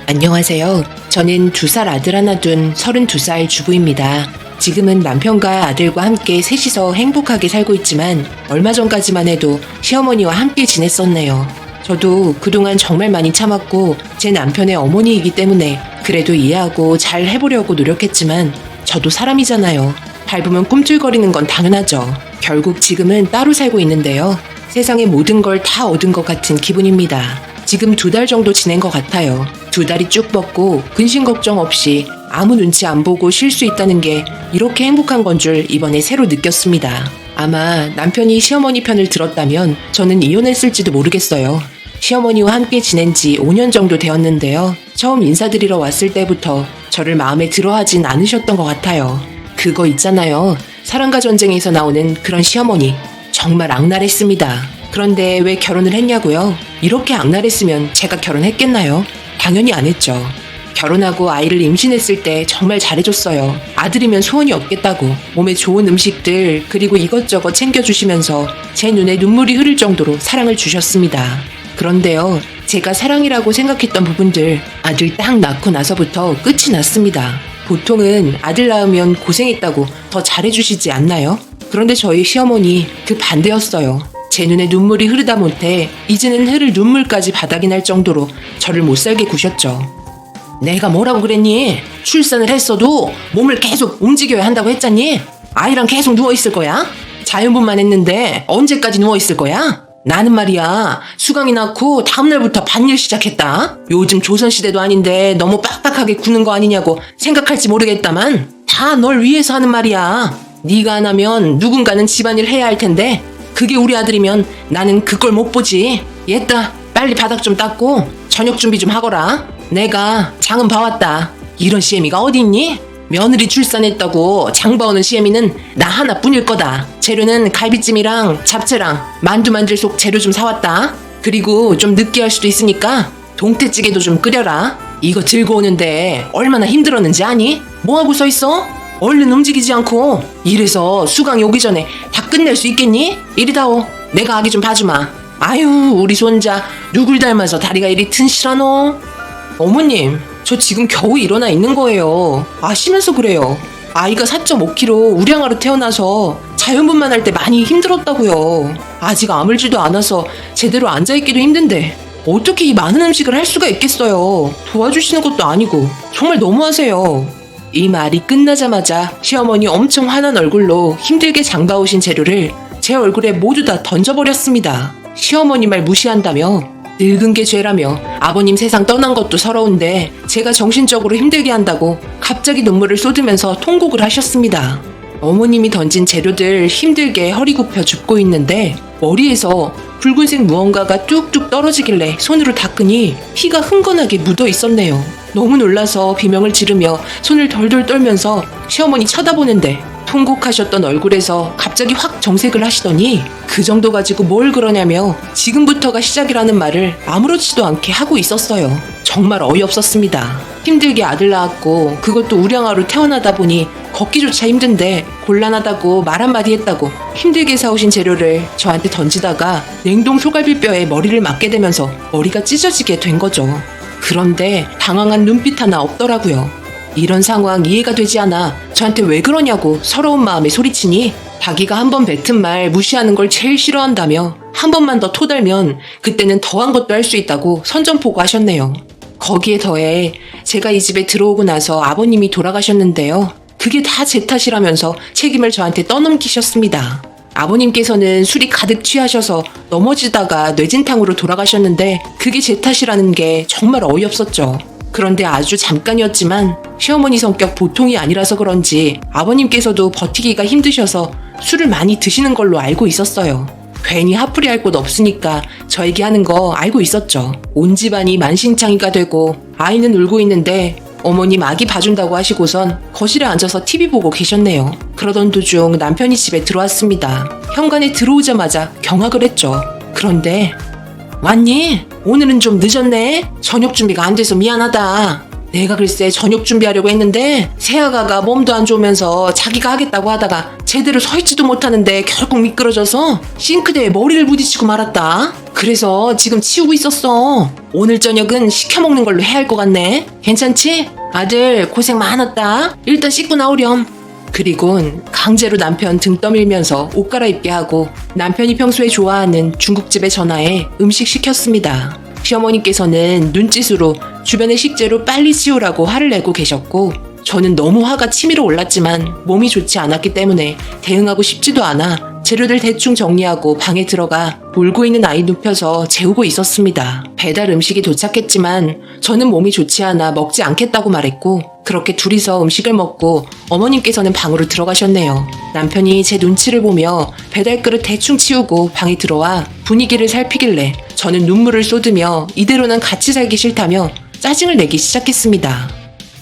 안녕하세요. 저는 2살 아들 하나 둔 32살 주부입니다. 지금은 남편과 아들과 함께 셋이서 행복하게 살고 있지만 얼마 전까지만 해도 시어머니와 함께 지냈었네요. 저도 그동안 정말 많이 참았고 제 남편의 어머니이기 때문에 그래도 이해하고 잘 해보려고 노력했지만 저도 사람이잖아요. 밟으면 꿈틀거리는 건 당연하죠. 결국 지금은 따로 살고 있는데요. 세상의 모든 걸 다 얻은 것 같은 기분입니다. 지금 2달 정도 지낸 것 같아요. 2달이 쭉 뻗고 근심 걱정 없이 아무 눈치 안 보고 쉴 수 있다는 게 이렇게 행복한 건 줄 이번에 새로 느꼈습니다. 아마 남편이 시어머니 편을 들었다면 저는 이혼했을지도 모르겠어요. 시어머니와 함께 지낸 지 5년 정도 되었는데요. 처음 인사드리러 왔을 때부터 저를 마음에 들어하진 않으셨던 것 같아요. 그거 있잖아요. 사랑과 전쟁에서 나오는 그런 시어머니. 정말 악랄했습니다. 그런데 왜 결혼을 했냐고요? 이렇게 악랄했으면 제가 결혼했겠나요? 당연히 안 했죠. 결혼하고 아이를 임신했을 때 정말 잘해줬어요. 아들이면 소원이 없겠다고 몸에 좋은 음식들 그리고 이것저것 챙겨주시면서 제 눈에 눈물이 흐를 정도로 사랑을 주셨습니다. 그런데요, 제가 사랑이라고 생각했던 부분들 아들 딱 낳고 나서부터 끝이 났습니다. 보통은 아들 낳으면 고생했다고 더 잘해주시지 않나요? 그런데 저희 시어머니 그 반대였어요. 제 눈에 눈물이 흐르다 못해 이제는 흐를 눈물까지 바닥이 날 정도로 저를 못살게 구셨죠. 내가 뭐라고 그랬니? 출산을 했어도 몸을 계속 움직여야 한다고 했잖니? 아이랑 계속 누워있을 거야? 자연분만 했는데 언제까지 누워있을 거야? 나는 말이야, 수강이 낳고 다음날부터 반일 시작했다. 요즘 조선시대도 아닌데 너무 빡빡하게 구는 거 아니냐고 생각할지 모르겠다만 다 널 위해서 하는 말이야. 네가 안 하면 누군가는 집안일 해야 할 텐데 그게 우리 아들이면 나는 그걸 못 보지. 얘따 빨리 바닥 좀 닦고 저녁 준비 좀 하거라. 내가 장은 봐왔다. 이런 시애미가 어디 있니? 며느리 출산했다고 장 봐오는 시애미는 나 하나뿐일 거다. 재료는 갈비찜이랑 잡채랑 만두 만들 속 재료 좀 사왔다. 그리고 좀 느끼할 수도 있으니까 동태찌개도 좀 끓여라. 이거 들고 오는데 얼마나 힘들었는지 아니? 뭐하고 서 있어? 얼른 움직이지 않고. 이래서 수강이 오기 전에 다 끝낼 수 있겠니? 이리 다오. 내가 아기 좀 봐주마. 아유, 우리 손자 누굴 닮아서 다리가 이리 튼실하노? 어머님, 저 지금 겨우 일어나 있는 거예요. 아시면서 그래요. 아이가 4.5kg 우량아로 태어나서 자연분만 할 때 많이 힘들었다고요. 아직 아물지도 않아서 제대로 앉아있기도 힘든데 어떻게 이 많은 음식을 할 수가 있겠어요. 도와주시는 것도 아니고 정말 너무하세요. 이 말이 끝나자마자 시어머니 엄청 화난 얼굴로 힘들게 장봐오신 재료를 제 얼굴에 모두 다 던져버렸습니다. 시어머니 말 무시한다며 늙은 게 죄라며 아버님 세상 떠난 것도 서러운데 제가 정신적으로 힘들게 한다고 갑자기 눈물을 쏟으면서 통곡을 하셨습니다. 어머님이 던진 재료들 힘들게 허리 굽혀 줍고 있는데 머리에서 붉은색 무언가가 뚝뚝 떨어지길래 손으로 닦으니 피가 흥건하게 묻어 있었네요. 너무 놀라서 비명을 지르며 손을 덜덜 떨면서 시어머니 쳐다보는데 통곡하셨던 얼굴에서 갑자기 확 정색을 하시더니 그 정도 가지고 뭘 그러냐며 지금부터가 시작이라는 말을 아무렇지도 않게 하고 있었어요. 정말 어이없었습니다. 힘들게 아들 낳았고 그것도 우량아로 태어나다 보니 걷기조차 힘든데 곤란하다고 말 한마디 했다고 힘들게 사오신 재료를 저한테 던지다가 냉동 소갈비뼈에 머리를 맞게 되면서 머리가 찢어지게 된 거죠. 그런데 당황한 눈빛 하나 없더라고요. 이런 상황 이해가 되지 않아 저한테 왜 그러냐고 서러운 마음에 소리치니 자기가 한 번 뱉은 말 무시하는 걸 제일 싫어한다며 한 번만 더 토달면 그때는 더한 것도 할 수 있다고 선전포고하셨네요. 거기에 더해 제가 이 집에 들어오고 나서 아버님이 돌아가셨는데요. 그게 다 제 탓이라면서 책임을 저한테 떠넘기셨습니다. 아버님께서는 술이 가득 취하셔서 넘어지다가 뇌진탕으로 돌아가셨는데 그게 제 탓이라는 게 정말 어이없었죠. 그런데 아주 잠깐이었지만 시어머니 성격 보통이 아니라서 그런지 아버님께서도 버티기가 힘드셔서 술을 많이 드시는 걸로 알고 있었어요. 괜히 화풀이 할 곳 없으니까 저에게 하는 거 알고 있었죠. 온 집안이 만신창이가 되고 아이는 울고 있는데 어머님 아기 봐준다고 하시고선 거실에 앉아서 TV 보고 계셨네요. 그러던 도중 남편이 집에 들어왔습니다. 현관에 들어오자마자 경악을 했죠. 그런데 왔니? 오늘은 좀 늦었네. 저녁 준비가 안 돼서 미안하다. 내가 글쎄 저녁 준비하려고 했는데 새아가가 몸도 안 좋으면서 자기가 하겠다고 하다가 제대로 서 있지도 못하는데 결국 미끄러져서 싱크대에 머리를 부딪히고 말았다. 그래서 지금 치우고 있었어. 오늘 저녁은 시켜 먹는 걸로 해야 할 것 같네. 괜찮지? 아들 고생 많았다. 일단 씻고 나오렴. 그리곤 강제로 남편 등 떠밀면서 옷 갈아입게 하고 남편이 평소에 좋아하는 중국집에 전화해 음식 시켰습니다. 시어머니께서는 눈짓으로 주변의 식재료 빨리 치우라고 화를 내고 계셨고 저는 너무 화가 치밀어 올랐지만 몸이 좋지 않았기 때문에 대응하고 싶지도 않아 재료들 대충 정리하고 방에 들어가 울고 있는 아이 눕혀서 재우고 있었습니다. 배달 음식이 도착했지만 저는 몸이 좋지 않아 먹지 않겠다고 말했고 그렇게 둘이서 음식을 먹고 어머님께서는 방으로 들어가셨네요. 남편이 제 눈치를 보며 배달 그릇 대충 치우고 방에 들어와 분위기를 살피길래 저는 눈물을 쏟으며 이대로는 같이 살기 싫다며 짜증을 내기 시작했습니다.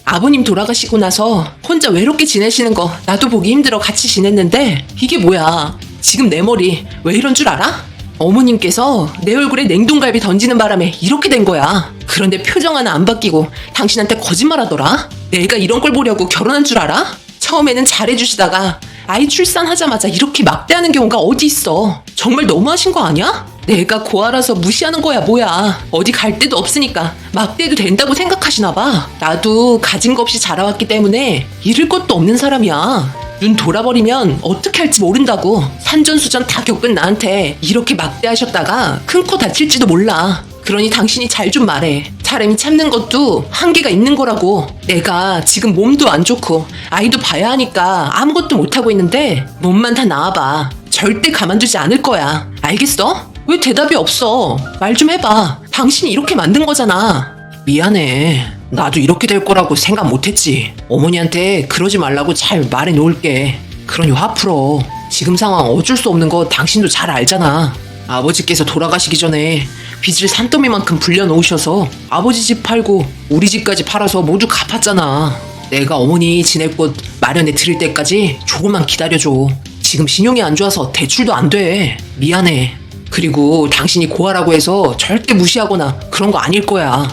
아버님 돌아가시고 나서 혼자 외롭게 지내시는 거 나도 보기 힘들어 같이 지냈는데 이게 뭐야? 지금 내 머리 왜 이런 줄 알아? 어머님께서 내 얼굴에 냉동갈비 던지는 바람에 이렇게 된 거야. 그런데 표정 하나 안 바뀌고 당신한테 거짓말하더라? 내가 이런 걸 보려고 결혼한 줄 알아? 처음에는 잘해주시다가 아이 출산하자마자 이렇게 막대하는 경우가 어디 있어. 정말 너무하신 거 아니야? 내가 고아라서 무시하는 거야 뭐야. 어디 갈 데도 없으니까 막대해도 된다고 생각하시나 봐. 나도 가진 거 없이 자라왔기 때문에 잃을 것도 없는 사람이야. 눈 돌아버리면 어떻게 할지 모른다고. 산전수전 다 겪은 나한테 이렇게 막대하셨다가 큰 코 다칠지도 몰라. 그러니 당신이 잘 좀 말해. 사람이 참는 것도 한계가 있는 거라고. 내가 지금 몸도 안 좋고 아이도 봐야 하니까 아무것도 못하고 있는데 몸만 다 나아봐. 절대 가만두지 않을 거야. 알겠어? 왜 대답이 없어? 말 좀 해봐. 당신이 이렇게 만든 거잖아. 미안해. 나도 이렇게 될 거라고 생각 못했지. 어머니한테 그러지 말라고 잘 말해 놓을게. 그러니 화 풀어. 지금 상황 어쩔 수 없는 거 당신도 잘 알잖아. 아버지께서 돌아가시기 전에 빚을 산더미만큼 불려놓으셔서 아버지 집 팔고 우리 집까지 팔아서 모두 갚았잖아. 내가 어머니 지낼 곳 마련해 드릴 때까지 조금만 기다려줘. 지금 신용이 안 좋아서 대출도 안 돼. 미안해. 그리고 당신이 고아라고 해서 절대 무시하거나 그런 거 아닐 거야.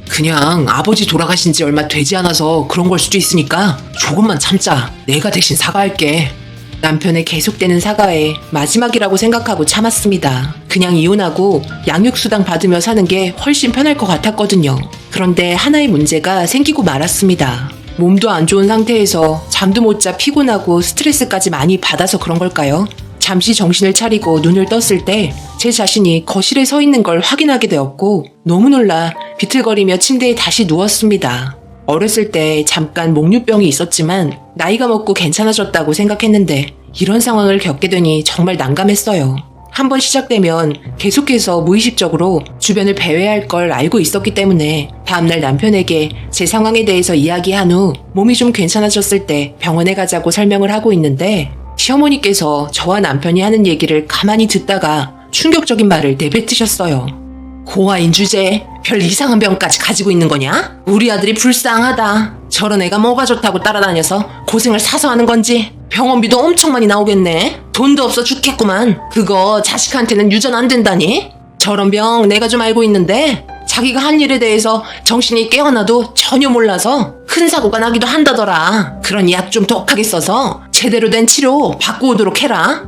그냥 아버지 돌아가신 지 얼마 되지 않아서 그런 걸 수도 있으니까 조금만 참자. 내가 대신 사과할게. 남편의 계속되는 사과에 마지막이라고 생각하고 참았습니다. 그냥 이혼하고 양육수당 받으며 사는 게 훨씬 편할 것 같았거든요. 그런데 하나의 문제가 생기고 말았습니다. 몸도 안 좋은 상태에서 잠도 못 자 피곤하고 스트레스까지 많이 받아서 그런 걸까요? 잠시 정신을 차리고 눈을 떴을 때 제 자신이 거실에 서 있는 걸 확인하게 되었고 너무 놀라 비틀거리며 침대에 다시 누웠습니다. 어렸을 때 잠깐 목류병이 있었지만 나이가 먹고 괜찮아졌다고 생각했는데 이런 상황을 겪게 되니 정말 난감했어요. 한번 시작되면 계속해서 무의식적으로 주변을 배회할 걸 알고 있었기 때문에 다음날 남편에게 제 상황에 대해서 이야기한 후 몸이 좀 괜찮아졌을 때 병원에 가자고 설명을 하고 있는데 시어머니께서 저와 남편이 하는 얘기를 가만히 듣다가 충격적인 말을 내뱉으셨어요. 고아인 주제에 별 이상한 병까지 가지고 있는 거냐? 우리 아들이 불쌍하다. 저런 애가 뭐가 좋다고 따라다녀서 고생을 사서 하는 건지 병원비도 엄청 많이 나오겠네. 돈도 없어 죽겠구만. 그거 자식한테는 유전 안 된다니? 저런 병 내가 좀 알고 있는데 자기가 한 일에 대해서 정신이 깨어나도 전혀 몰라서 큰 사고가 나기도 한다더라. 그런 약 좀 독하게 써서 제대로 된 치료 받고 오도록 해라.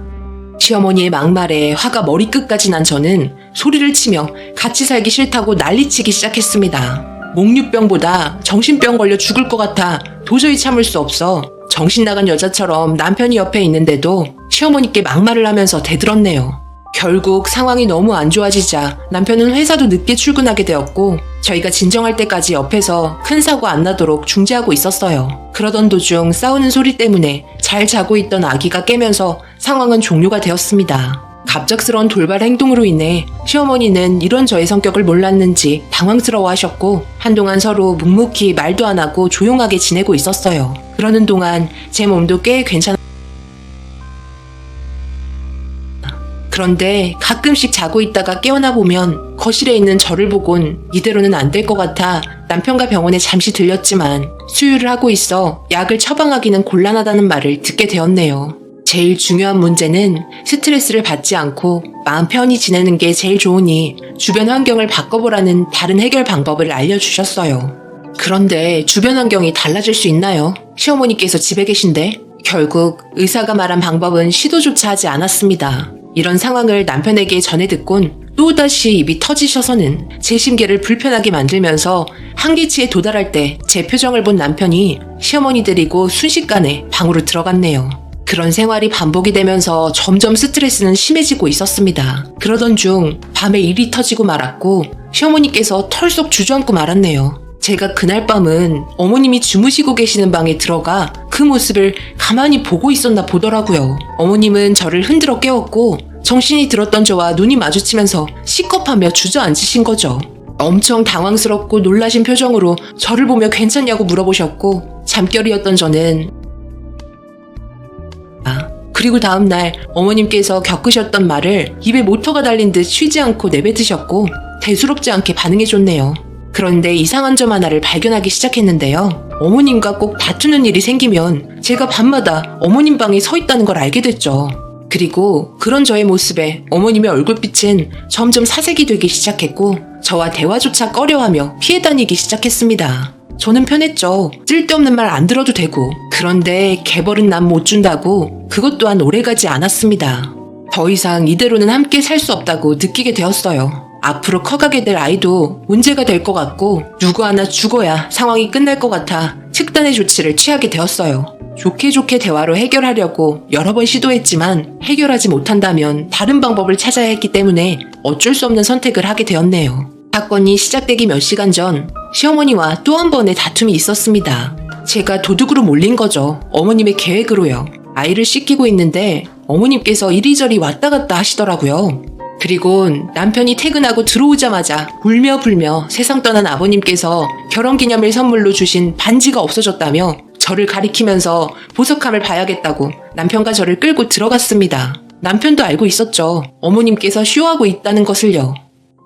시어머니의 막말에 화가 머리끝까지 난 저는 소리를 치며 같이 살기 싫다고 난리치기 시작했습니다. 목류병보다 정신병 걸려 죽을 것 같아 도저히 참을 수 없어 정신 나간 여자처럼 남편이 옆에 있는데도 시어머니께 막말을 하면서 대들었네요. 결국 상황이 너무 안 좋아지자 남편은 회사도 늦게 출근하게 되었고 저희가 진정할 때까지 옆에서 큰 사고 안 나도록 중재하고 있었어요. 그러던 도중 싸우는 소리 때문에 잘 자고 있던 아기가 깨면서 상황은 종료가 되었습니다. 갑작스러운 돌발 행동으로 인해 시어머니는 이런 저의 성격을 몰랐는지 당황스러워하셨고 한동안 서로 묵묵히 말도 안 하고 조용하게 지내고 있었어요. 그러는 동안 제 몸도 꽤 그런데 가끔씩 자고 있다가 깨어나 보면 거실에 있는 저를 보곤 이대로는 안 될 것 같아 남편과 병원에 잠시 들렸지만 수유를 하고 있어 약을 처방하기는 곤란하다는 말을 듣게 되었네요. 제일 중요한 문제는 스트레스를 받지 않고 마음 편히 지내는 게 제일 좋으니 주변 환경을 바꿔보라는 다른 해결 방법을 알려주셨어요. 그런데 주변 환경이 달라질 수 있나요? 시어머니께서 집에 계신데 결국 의사가 말한 방법은 시도조차 하지 않았습니다. 이런 상황을 남편에게 전해 듣곤 또다시 입이 터지셔서는 제 심계를 불편하게 만들면서 한계치에 도달할 때 제 표정을 본 남편이 시어머니 데리고 순식간에 방으로 들어갔네요. 그런 생활이 반복이 되면서 점점 스트레스는 심해지고 있었습니다. 그러던 중 밤에 일이 터지고 말았고 시어머니께서 털썩 주저앉고 말았네요. 제가 그날 밤은 어머님이 주무시고 계시는 방에 들어가 그 모습을 가만히 보고 있었나 보더라고요. 어머님은 저를 흔들어 깨웠고 정신이 들었던 저와 눈이 마주치면서 시겁하며 주저앉으신 거죠. 엄청 당황스럽고 놀라신 표정으로 저를 보며 괜찮냐고 물어보셨고 잠결이었던 저는 그리고 다음날 어머님께서 겪으셨던 말을 입에 모터가 달린 듯 쉬지 않고 내뱉으셨고 대수롭지 않게 반응해줬네요. 그런데 이상한 점 하나를 발견하기 시작했는데요. 어머님과 꼭 다투는 일이 생기면 제가 밤마다 어머님 방에 서 있다는 걸 알게 됐죠. 그리고 그런 저의 모습에 어머님의 얼굴빛은 점점 사색이 되기 시작했고 저와 대화조차 꺼려하며 피해 다니기 시작했습니다. 저는 편했죠. 쓸데없는 말 안 들어도 되고. 그런데 개벌은 남 못 준다고 그것 또한 오래가지 않았습니다. 더 이상 이대로는 함께 살 수 없다고 느끼게 되었어요. 앞으로 커가게 될 아이도 문제가 될 것 같고 누구 하나 죽어야 상황이 끝날 것 같아 특단의 조치를 취하게 되었어요. 좋게 대화로 해결하려고 여러 번 시도했지만 해결하지 못한다면 다른 방법을 찾아야 했기 때문에 어쩔 수 없는 선택을 하게 되었네요. 사건이 시작되기 몇 시간 전 시어머니와 또 한 번의 다툼이 있었습니다. 제가 도둑으로 몰린 거죠. 어머님의 계획으로요. 아이를 씻기고 있는데 어머님께서 이리저리 왔다 갔다 하시더라고요. 그리고 남편이 퇴근하고 들어오자마자 울며 불며 세상 떠난 아버님께서 결혼기념일 선물로 주신 반지가 없어졌다며 저를 가리키면서 보석함을 봐야겠다고 남편과 저를 끌고 들어갔습니다. 남편도 알고 있었죠. 어머님께서 쇼하고 있다는 것을요.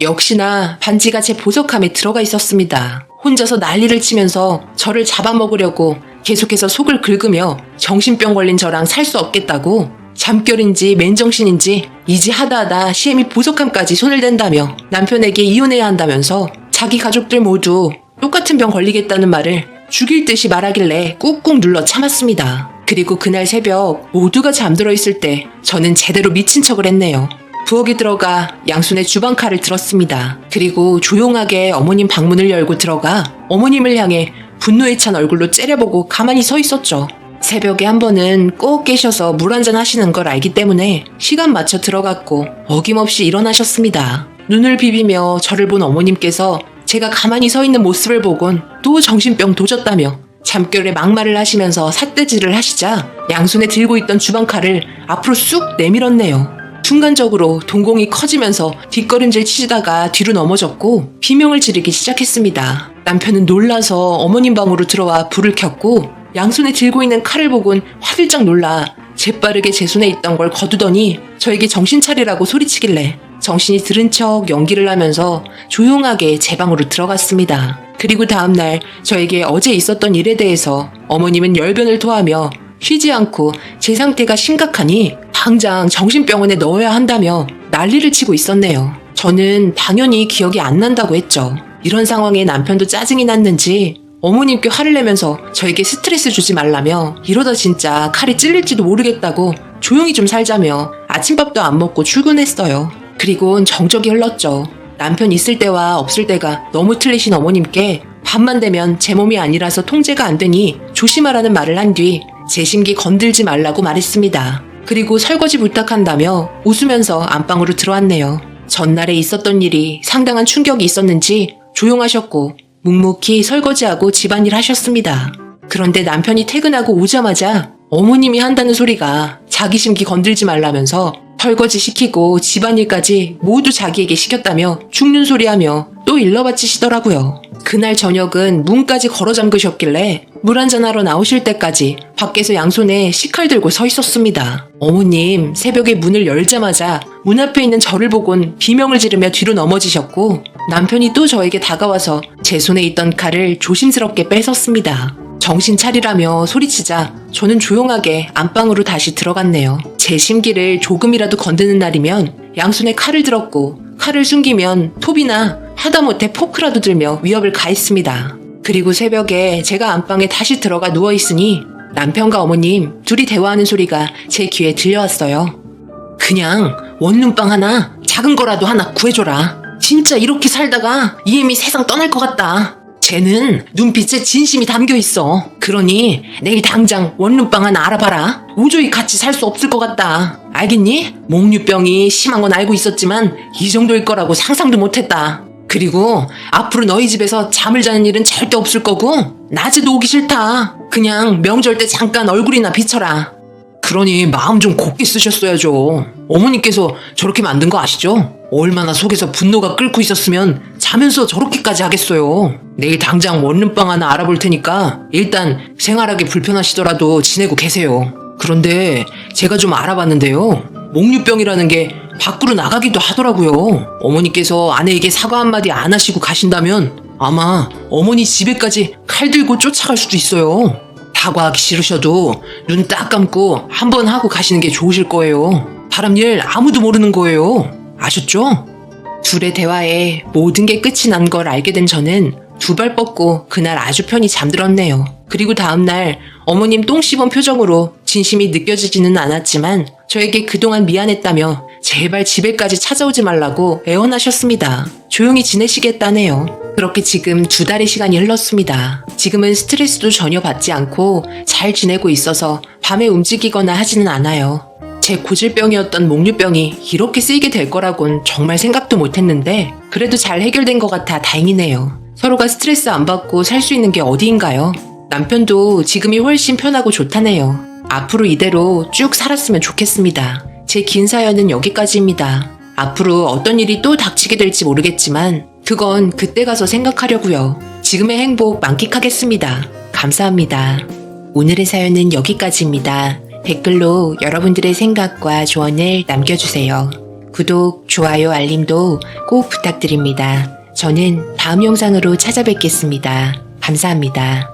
역시나 반지가 제 보석함에 들어가 있었습니다. 혼자서 난리를 치면서 저를 잡아먹으려고 계속해서 속을 긁으며 정신병 걸린 저랑 살 수 없겠다고 잠결인지 맨정신인지 이지 하다하다 시애미 보석함까지 손을 댄다며 남편에게 이혼해야 한다면서 자기 가족들 모두 똑같은 병 걸리겠다는 말을 죽일 듯이 말하길래 꾹꾹 눌러 참았습니다. 그리고 그날 새벽 모두가 잠들어 있을 때 저는 제대로 미친 척을 했네요. 부엌에 들어가 양손에 주방 칼을 들었습니다. 그리고 조용하게 어머님 방문을 열고 들어가 어머님을 향해 분노에 찬 얼굴로 째려보고 가만히 서 있었죠. 새벽에 한 번은 꼭 깨셔서 물 한잔 하시는 걸 알기 때문에 시간 맞춰 들어갔고 어김없이 일어나셨습니다. 눈을 비비며 저를 본 어머님께서 제가 가만히 서 있는 모습을 보곤 또 정신병 도졌다며 잠결에 막말을 하시면서 삿대질을 하시자 양손에 들고 있던 주방칼을 앞으로 쑥 내밀었네요. 순간적으로 동공이 커지면서 뒷걸음질 치다가 뒤로 넘어졌고 비명을 지르기 시작했습니다. 남편은 놀라서 어머님 방으로 들어와 불을 켰고 양손에 들고 있는 칼을 보곤 화들짝 놀라 재빠르게 제 손에 있던 걸 거두더니 저에게 정신 차리라고 소리치길래 정신이 들은 척 연기를 하면서 조용하게 제 방으로 들어갔습니다. 그리고 다음날 저에게 어제 있었던 일에 대해서 어머님은 열변을 토하며 쉬지 않고 제 상태가 심각하니 당장 정신병원에 넣어야 한다며 난리를 치고 있었네요. 저는 당연히 기억이 안 난다고 했죠. 이런 상황에 남편도 짜증이 났는지 어머님께 화를 내면서 저에게 스트레스 주지 말라며 이러다 진짜 칼이 찔릴지도 모르겠다고 조용히 좀 살자며 아침밥도 안 먹고 출근했어요. 그리곤 정적이 흘렀죠. 남편 있을 때와 없을 때가 너무 틀리신 어머님께 밤만 되면 제 몸이 아니라서 통제가 안 되니 조심하라는 말을 한 뒤 제 심기 건들지 말라고 말했습니다. 그리고 설거지 부탁한다며 웃으면서 안방으로 들어왔네요. 전날에 있었던 일이 상당한 충격이 있었는지 조용하셨고 묵묵히 설거지하고 집안일 하셨습니다. 그런데 남편이 퇴근하고 오자마자 어머님이 한다는 소리가 자기 심기 건들지 말라면서 설거지 시키고 집안일까지 모두 자기에게 시켰다며 죽는 소리하며 또 일러바치시더라고요. 그날 저녁은 문까지 걸어 잠그셨길래 물 한잔 하러 나오실 때까지 밖에서 양손에 식칼 들고 서 있었습니다. 어머님 새벽에 문을 열자마자 문 앞에 있는 저를 보곤 비명을 지르며 뒤로 넘어지셨고 남편이 또 저에게 다가와서 제 손에 있던 칼을 조심스럽게 뺏었습니다. 정신 차리라며 소리치자 저는 조용하게 안방으로 다시 들어갔네요. 제 심기를 조금이라도 건드는 날이면 양손에 칼을 들었고 칼을 숨기면 톱이나 하다못해 포크라도 들며 위협을 가했습니다. 그리고 새벽에 제가 안방에 다시 들어가 누워있으니 남편과 어머님 둘이 대화하는 소리가 제 귀에 들려왔어요. 그냥 원룸방 하나, 작은 거라도 하나 구해줘라. 진짜 이렇게 살다가 이엠이 세상 떠날 것 같다. 쟤는 눈빛에 진심이 담겨 있어. 그러니 내일 당장 원룸방 하나 알아봐라. 도저히 같이 살 수 없을 것 같다. 알겠니? 몽유병이 심한 건 알고 있었지만 이 정도일 거라고 상상도 못했다. 그리고 앞으로 너희 집에서 잠을 자는 일은 절대 없을 거고 낮에도 오기 싫다. 그냥 명절 때 잠깐 얼굴이나 비춰라. 그러니 마음 좀 곱게 쓰셨어야죠. 어머니께서 저렇게 만든 거 아시죠? 얼마나 속에서 분노가 끓고 있었으면 자면서 저렇게까지 하겠어요. 내일 당장 원룸방 하나 알아볼 테니까 일단 생활하기 불편하시더라도 지내고 계세요. 그런데 제가 좀 알아봤는데요. 몽유병이라는 게 밖으로 나가기도 하더라고요. 어머니께서 아내에게 사과 한마디 안 하시고 가신다면 아마 어머니 집에까지 칼 들고 쫓아갈 수도 있어요. 사과하기 싫으셔도 눈 딱 감고 한번 하고 가시는 게 좋으실 거예요. 바람 일 아무도 모르는 거예요. 아셨죠? 둘의 대화에 모든 게 끝이 난 걸 알게 된 저는 두 발 뻗고 그날 아주 편히 잠들었네요. 그리고 다음날 어머님 똥 씹은 표정으로 진심이 느껴지지는 않았지만 저에게 그동안 미안했다며 제발 집에까지 찾아오지 말라고 애원하셨습니다. 조용히 지내시겠다네요. 그렇게 지금 2달의 시간이 흘렀습니다. 지금은 스트레스도 전혀 받지 않고 잘 지내고 있어서 밤에 움직이거나 하지는 않아요. 제 고질병이었던 몽유병이 이렇게 쓰이게 될 거라곤 정말 생각도 못했는데 그래도 잘 해결된 것 같아 다행이네요. 서로가 스트레스 안 받고 살 수 있는 게 어디인가요? 남편도 지금이 훨씬 편하고 좋다네요. 앞으로 이대로 쭉 살았으면 좋겠습니다. 제 긴 사연은 여기까지입니다. 앞으로 어떤 일이 또 닥치게 될지 모르겠지만 그건 그때 가서 생각하려고요. 지금의 행복 만끽하겠습니다. 감사합니다. 오늘의 사연은 여기까지입니다. 댓글로 여러분들의 생각과 조언을 남겨주세요. 구독, 좋아요, 알림도 꼭 부탁드립니다. 저는 다음 영상으로 찾아뵙겠습니다. 감사합니다.